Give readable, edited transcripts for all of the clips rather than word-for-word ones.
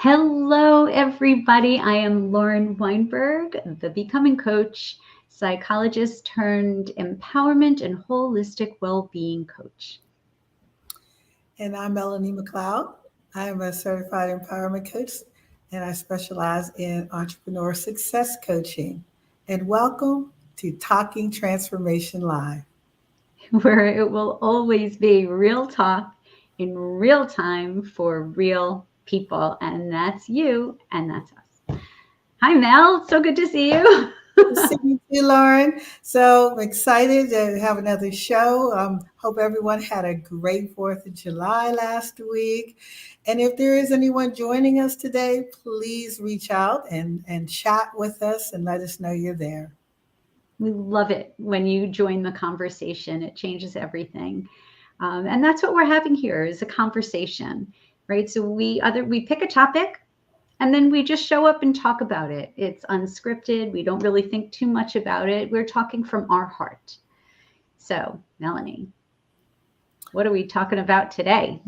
Hello, everybody. I am Lauren Weinberg, the Becoming Coach, psychologist turned empowerment and holistic well-being coach. And I'm Melanie McLeod. I am a certified empowerment coach and I specialize in entrepreneur success coaching. And welcome to Talking Transformation Live. Where it will always be real talk in real time for real people. And that's you, and that's us. Hi, Mel. So good to see you. See you too, Lauren. So I'm excited to have another show. Hope everyone had a great 4th of July last week. And if there is anyone joining us today, please reach out and chat with us and let us know you're there. We love it when you join the conversation. It changes everything. And that's what we're having here is a conversation, right? So we pick a topic and then we just show up and talk about it. It's unscripted. We don't really think too much about it. We're talking from our heart. So, Melanie, what are we talking about today?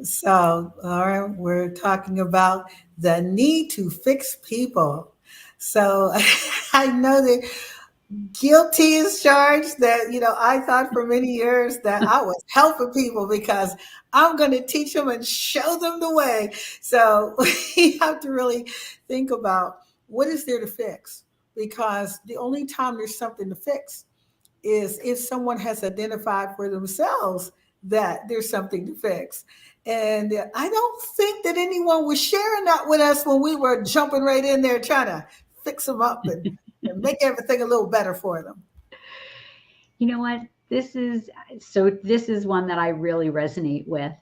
So, Lauren, we're talking about the need to fix people. So I know that guilty is charged that, I thought for many years that I was helping people because I'm going to teach them and show them the way. So we have to really think about what is there to fix, because the only time there's something to fix is if someone has identified for themselves that there's something to fix. And I don't think that anyone was sharing that with us when we were jumping right in there trying to fix them up and make everything a little better for them. You know what? This is one that I really resonate with.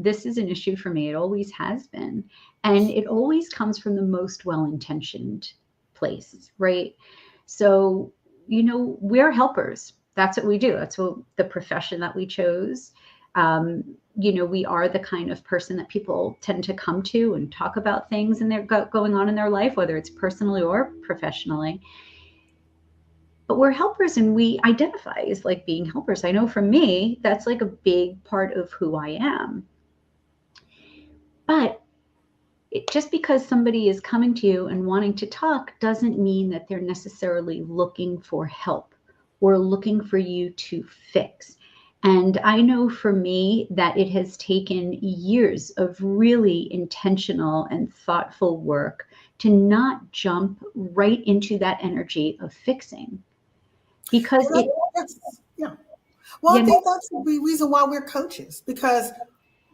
This is an issue for me. It always has been. And it always comes from the most well-intentioned place, right? So, we're helpers. That's what we do. That's what the profession that we chose. We are the kind of person that people tend to come to and talk about things and they're going on in their life, whether it's personally or professionally. But we're helpers and we identify as like being helpers. I know for me, that's like a big part of who I am. But just because somebody is coming to you and wanting to talk doesn't mean that they're necessarily looking for help or looking for you to fix. And I know for me that it has taken years of really intentional and thoughtful work to not jump right into that energy of fixing. Because yeah. Well, I think that's the reason why we're coaches, because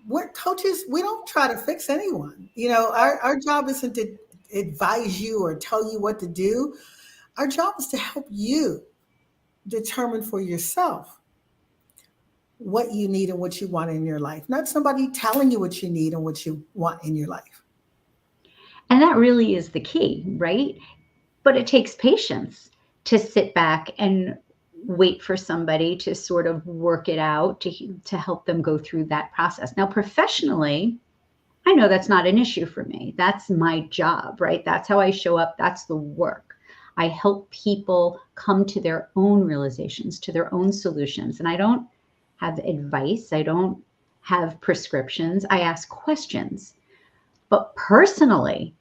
we're coaches. We don't try to fix anyone. Our job isn't to advise you or tell you what to do. Our job is to help you determine for yourself what you need and what you want in your life, not somebody telling you what you need and what you want in your life. And that really is the key, right? But it takes patience to sit back and wait for somebody to sort of work it out to help them go through that process. Now, professionally, I know that's not an issue for me. That's my job, right? That's how I show up. That's the work. I help people come to their own realizations, to their own solutions. And I don't have advice. I don't have prescriptions. I ask questions. But personally,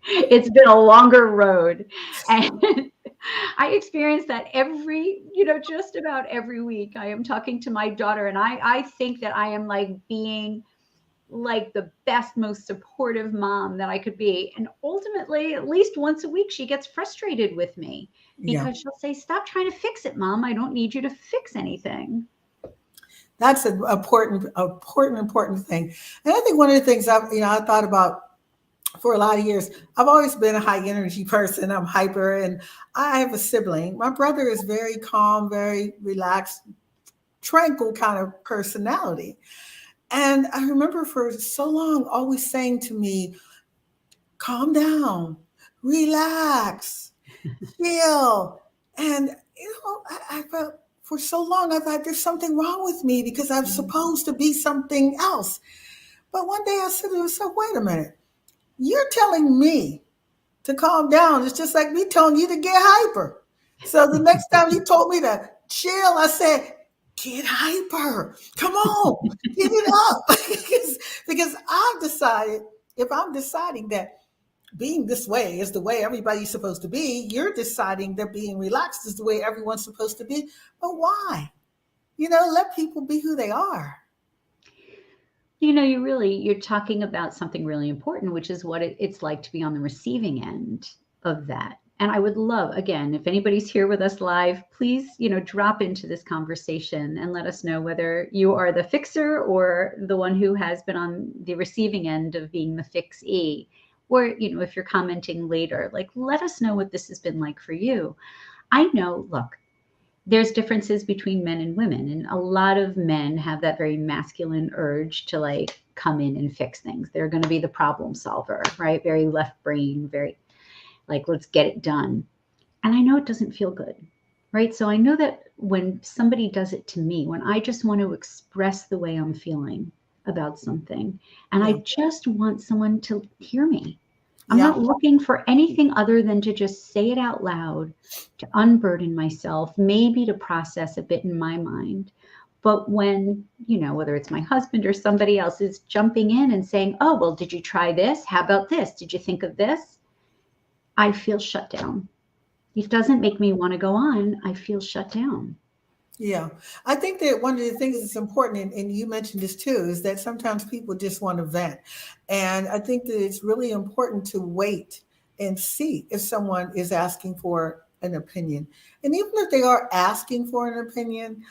it's been a longer road. And I experience that just about every week. I am talking to my daughter and I think that I am like being like the best, most supportive mom that I could be. And ultimately, at least once a week, she gets frustrated with me because she'll say, "Stop trying to fix it, Mom. I don't need you to fix anything." That's an important thing. And I think one of the things I thought about for a lot of years, I've always been a high energy person. I'm hyper, and I have a sibling. My brother is very calm, very relaxed, tranquil kind of personality. And I remember for so long always saying to me, calm down, relax, chill. And, I felt for so long, I thought there's something wrong with me because I'm supposed to be something else. But one day I said to myself, wait a minute, you're telling me to calm down. It's just like me telling you to get hyper. So the next time you told me to chill, I said, get hyper. Come on, get it up. Because I've decided, if I'm deciding that being this way is the way everybody's supposed to be, you're deciding that being relaxed is the way everyone's supposed to be. But why? Let people be who they are. You're talking about something really important, which is what it's like to be on the receiving end of that. And I would love, again, if anybody's here with us live, please, drop into this conversation and let us know whether you are the fixer or the one who has been on the receiving end of being the fixee. Or, if you're commenting later, like, let us know what this has been like for you. I know, look, there's differences between men and women, and a lot of men have that very masculine urge to like come in and fix things. They're going to be the problem solver, right? Very left brain, very like, let's get it done. And I know it doesn't feel good, right? So I know that when somebody does it to me, when I just want to express the way I'm feeling about something, and I just want someone to hear me. I'm not looking for anything other than to just say it out loud, to unburden myself, maybe to process a bit in my mind. But when, whether it's my husband or somebody else is jumping in and saying, oh, well, did you try this? How about this? Did you think of this? I feel shut down. It doesn't make me want to go on. I feel shut down. Yeah, I think that one of the things that's important, and you mentioned this too, is that sometimes people just want to vent. And I think that it's really important to wait and see if someone is asking for an opinion. And even if they are asking for an opinion,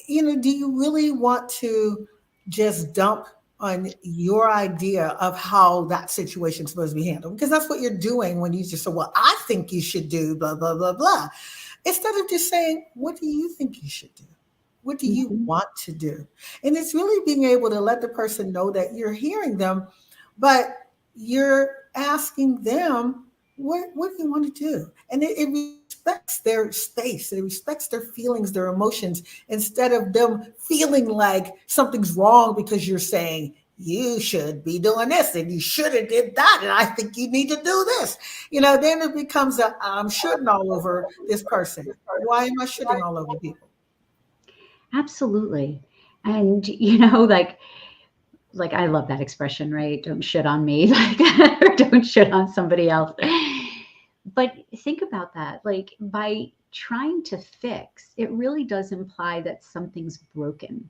do you really want to just dump on your idea of how that situation is supposed to be handled? Because that's what you're doing when you just say, well, I think you should do blah, blah, blah, blah. Instead of just saying, what do you think you should do? What do you want to do? And it's really being able to let the person know that you're hearing them, but you're asking them, what do you want to do? And it respects their space. It respects their feelings, their emotions, instead of them feeling like something's wrong because you're saying, you should be doing this and you should have did that. And I think you need to do this. Then it becomes I'm shooting all over this person. Why am I shooting all over people? Absolutely. And, like I love that expression, right? Don't shit on me, like, or don't shit on somebody else. But think about that. Like, by trying to fix, it really does imply that something's broken.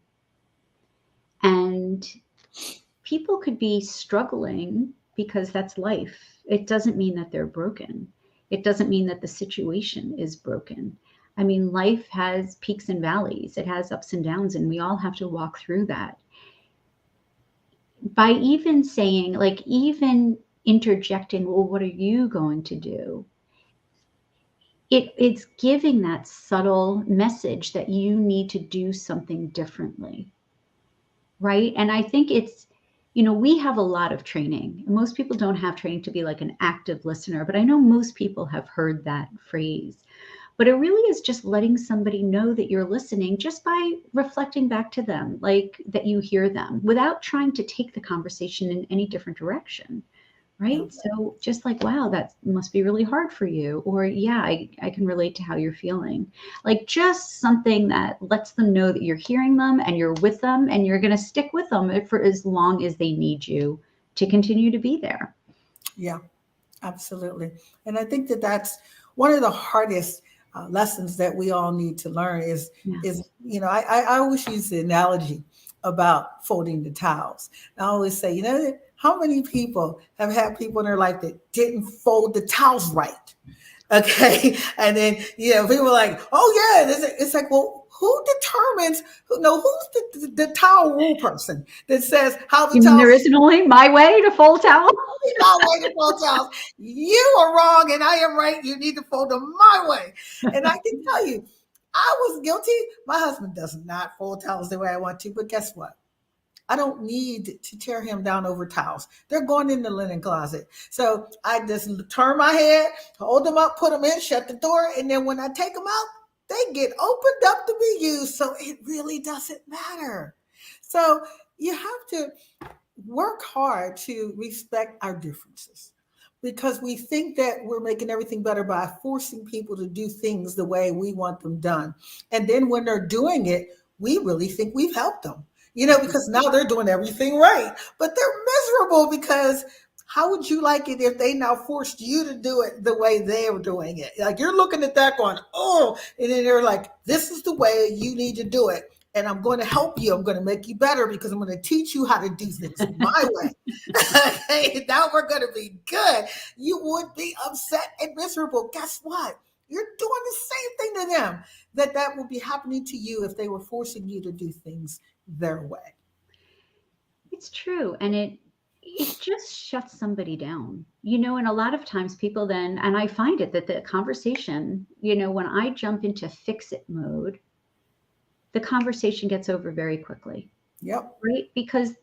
And people could be struggling because that's life. It doesn't mean that they're broken. It doesn't mean that the situation is broken. I mean, life has peaks and valleys. It has ups and downs, and we all have to walk through that. By even saying, like, even interjecting, well, what are you going to do? It's giving that subtle message that you need to do something differently, right? And I think it's, we have a lot of training. Most people don't have training to be like an active listener, but I know most people have heard that phrase. But it really is just letting somebody know that you're listening just by reflecting back to them, like that you hear them without trying to take the conversation in any different direction, right? Yeah. So just like, wow, that must be really hard for you. Or yeah, I can relate to how you're feeling. Like just something that lets them know that you're hearing them and you're with them and you're going to stick with them for as long as they need you to continue to be there. Yeah, absolutely. And I think that that's one of the hardest lessons that we all need to learn is I always use the analogy about folding the towels. I always say, how many people have had people in their life that didn't fold the towels right? Okay. And then, people are like, oh yeah, it's like, well, who determines, who's the towel rule person that says how the towel? There isn't only my way to fold towels. My way to fold towels. You are wrong and I am right. You need to fold them my way. And I can tell you, I was guilty. My husband does not fold towels the way I want to, but guess what? I don't need to tear him down over towels. They're going in the linen closet. So I just turn my head, hold them up, put them in, shut the door. And then when I take them out, they get opened up to be used. So it really doesn't matter. So you have to work hard to respect our differences because we think that we're making everything better by forcing people to do things the way we want them done. And then when they're doing it, we really think we've helped them. because now they're doing everything right, but they're miserable because how would you like it if they now forced you to do it the way they're doing it? Like you're looking at that going, oh, and then they're like, this is the way you need to do it. And I'm going to help you. I'm going to make you better because I'm going to teach you how to do things my way. Okay, now we're going to be good. You would be upset and miserable. Guess what? You're doing the same thing to them. That would be happening to you if they were forcing you to do things their way. It's true. And it just shuts somebody down, and a lot of times people then, and I find it that the conversation, when I jump into fix it mode, the conversation gets over very quickly. Yep. Right? Because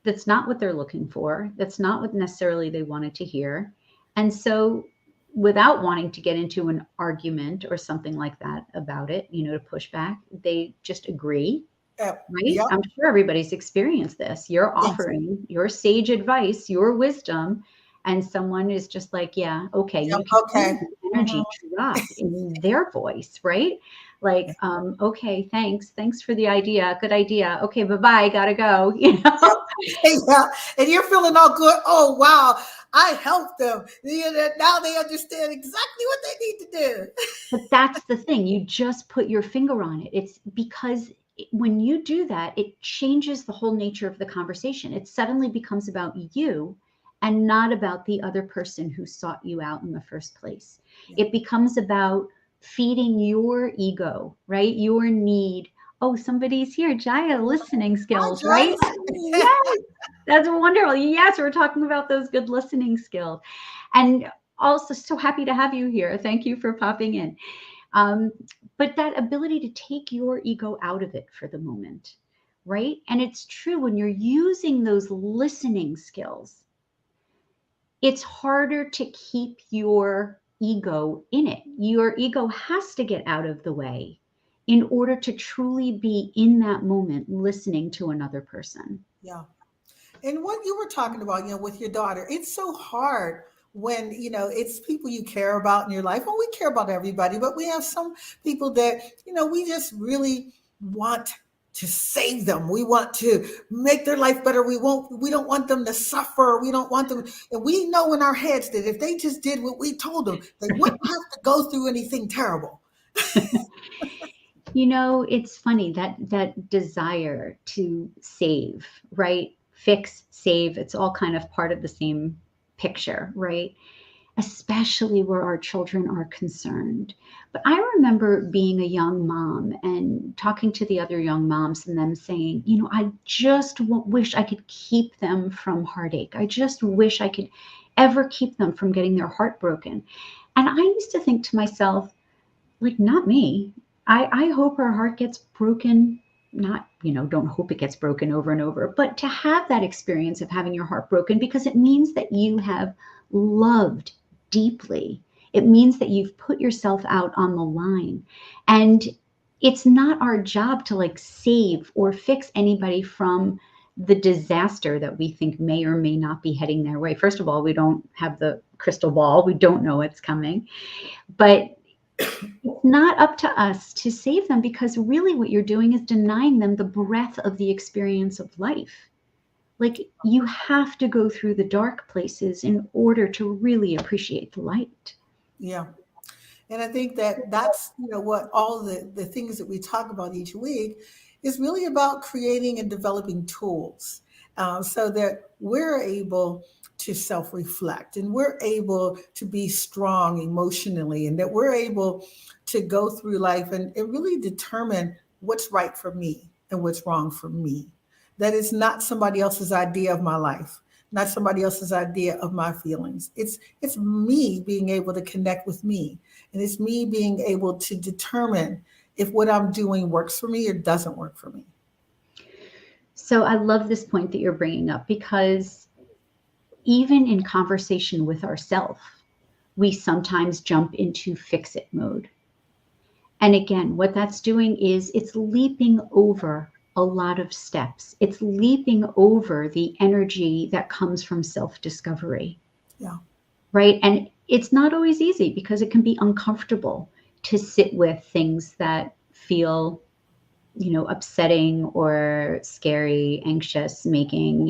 that's not what they're looking for. That's not what necessarily they wanted to hear. And so without wanting to get into an argument or something like that about it, to push back, they just agree. Yep. Right? Yep. I'm sure everybody's experienced this. You're offering your sage advice, your wisdom, and someone is just like, yeah, okay. Yep. You can Okay. feel the energy drop in their voice, right? Like, okay, thanks for the idea. Good idea. Okay, bye-bye, gotta go. Yeah. And you're feeling all good. Oh, wow. I helped them. Now they understand exactly what they need to do. But that's the thing. You just put your finger on it. It's because when you do that, it changes the whole nature of the conversation. It suddenly becomes about you and not about the other person who sought you out in the first place. Yeah. It becomes about feeding your ego, right? Your need. Oh, somebody's here. Jaya, listening skills, right? Yes, that's wonderful. Yes, we're talking about those good listening skills. And also so happy to have you here. Thank you for popping in. But that ability to take your ego out of it for the moment, right? And it's true when you're using those listening skills, it's harder to keep your ego in it. Your ego has to get out of the way in order to truly be in that moment listening to another person. Yeah. And what you were talking about, with your daughter, it's so hard when, it's people you care about in your life. Well, we care about everybody, but we have some people that, we just really want to save them. We want to make their life better. We don't want them to suffer. We don't want them. And we know in our heads that if they just did what we told them, they wouldn't have to go through anything terrible. It's funny that desire to save, right? Fix, save, it's all kind of part of the same picture, right? Especially where our children are concerned. But I remember being a young mom and talking to the other young moms and them saying, I just wish I could keep them from heartache. I just wish I could ever keep them from getting their heart broken. And I used to think to myself, like, not me. I hope her heart gets broken. Not, don't hope it gets broken over and over, but to have that experience of having your heart broken, because it means that you have loved deeply. It means that you've put yourself out on the line. And it's not our job to save or fix anybody from the disaster that we think may or may not be heading their way. First of all, we don't have the crystal ball. We don't know what's coming. But it's not up to us to save them, because really what you're doing is denying them the breadth of the experience of life. You have to go through the dark places in order to really appreciate the light. Yeah. And I think that's, what all the things that we talk about each week is really about creating and developing tools so that we're able to self-reflect and we're able to be strong emotionally, and that we're able to go through life and really determine what's right for me and what's wrong for me. That is not somebody else's idea of my life, not somebody else's idea of my feelings. It's me being able to connect with me. And it's me being able to determine if what I'm doing works for me or doesn't work for me. So I love this point that you're bringing up, because even in conversation with ourselves, we sometimes jump into fix it mode. And again, what that's doing is it's leaping over a lot of steps. It's leaping over the energy that comes from self-discovery. Yeah. Right. And it's not always easy, because it can be uncomfortable to sit with things that feel upsetting or scary, anxious making.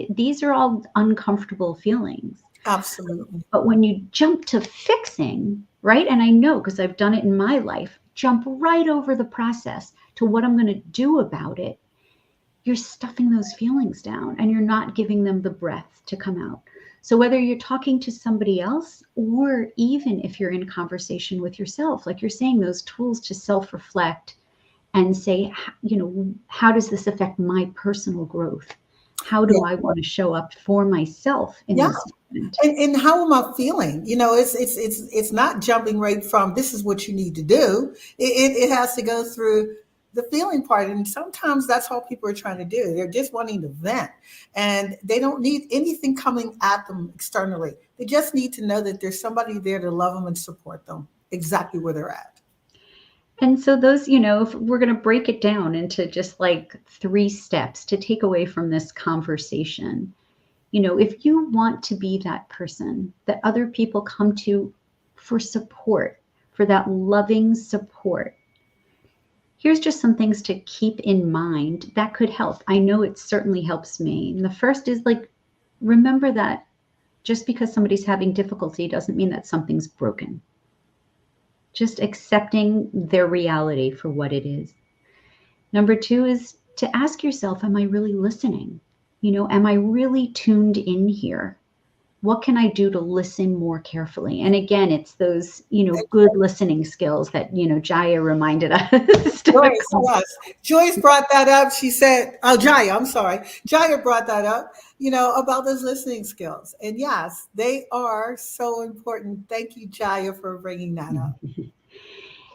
These are all uncomfortable feelings. Absolutely. But when you jump to fixing, right? And I know because I've done it in my life, jump right over the process to what I'm going to do about it, you're stuffing those feelings down and you're not giving them the breath to come out. So whether you're talking to somebody else or even if you're in conversation with yourself, like you're saying, those tools to self-reflect and say, how does this affect my personal growth? How do Yeah. I want to show up for myself in Yeah. this moment? And how am I feeling? It's not jumping right from this is what you need to do. It has to go through the feeling part. And sometimes that's all people are trying to do. They're just wanting to vent and they don't need anything coming at them externally. They just need to know that there's somebody there to love them and support them exactly where they're at. And so those, if we're going to break it down into just like 3 steps to take away from this conversation, if you want to be that person that other people come to for support, for that loving support, here's just some things to keep in mind that could help. I know it certainly helps me. And the first is like, remember that just because somebody's having difficulty doesn't mean that something's broken. Just accepting their reality for what it is. Number 2 is to ask yourself, am I really listening? Am I really tuned in here? What can I do to listen more carefully? And again, it's those, good listening skills that, Jaya reminded us. Joyce, yes. Joyce brought that up. She said, oh, Jaya, I'm sorry. Jaya brought that up, about those listening skills. And yes, they are so important. Thank you, Jaya, for bringing that up.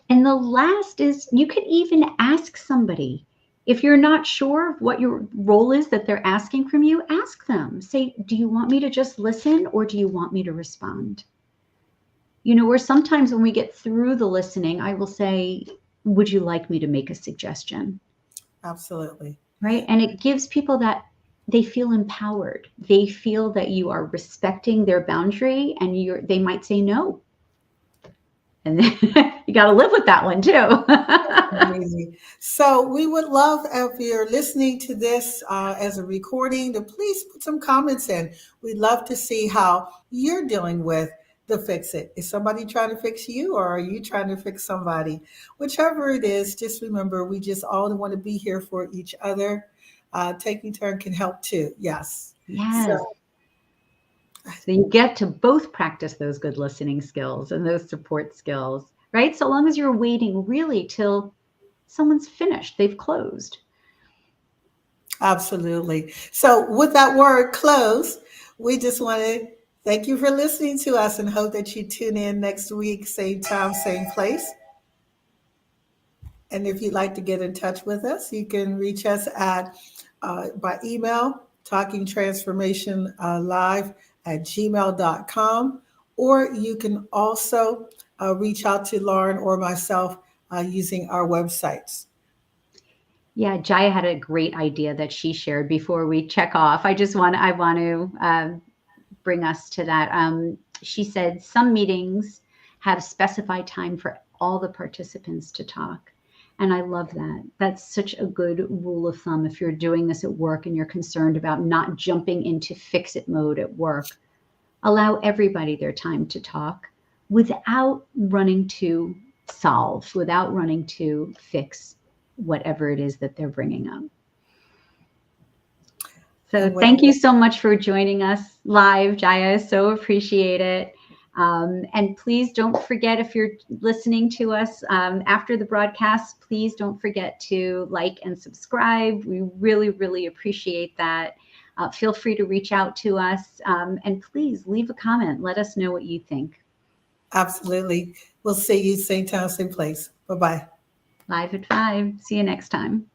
And the last is you could even ask somebody. If you're not sure what your role is that they're asking from you, ask them. Say, do you want me to just listen or do you want me to respond? Or sometimes when we get through the listening, I will say, would you like me to make a suggestion? Absolutely. Right? And it gives people that they feel empowered. They feel that you are respecting their boundary and they might say no. And then you got to live with that one too. Amazing. So we would love if you're listening to this as a recording to please put some comments in. We'd love to see how you're dealing with the fix it. Is somebody trying to fix you or are you trying to fix somebody? Whichever it is, just remember, we just all want to be here for each other. Taking turn can help too. Yes. Yes. So you get to both practice those good listening skills and those support skills, right? So long as you're waiting really till someone's finished, they've closed. Absolutely. So with that word close, we just want to thank you for listening to us and hope that you tune in next week, same time, same place. And if you'd like to get in touch with us, you can reach us at by email, talkingtransformationlive@gmail.com, or you can also reach out to Lauren or myself using our websites. Yeah, Jaya had a great idea that she shared before we check off. I want to bring us to that. She said some meetings have specified time for all the participants to talk. And I love that. That's such a good rule of thumb. If you're doing this at work and you're concerned about not jumping into fix it mode at work, allow everybody their time to talk without running to solve, without running to fix whatever it is that they're bringing up. So thank you so much for joining us live, Jaya. So appreciate it. And please don't forget, if you're listening to us after the broadcast, please don't forget to like and subscribe. We really, really appreciate that. Feel free to reach out to us and please leave a comment. Let us know what you think. Absolutely. We'll see you same time, same place. Bye-bye. Live at 5. See you next time.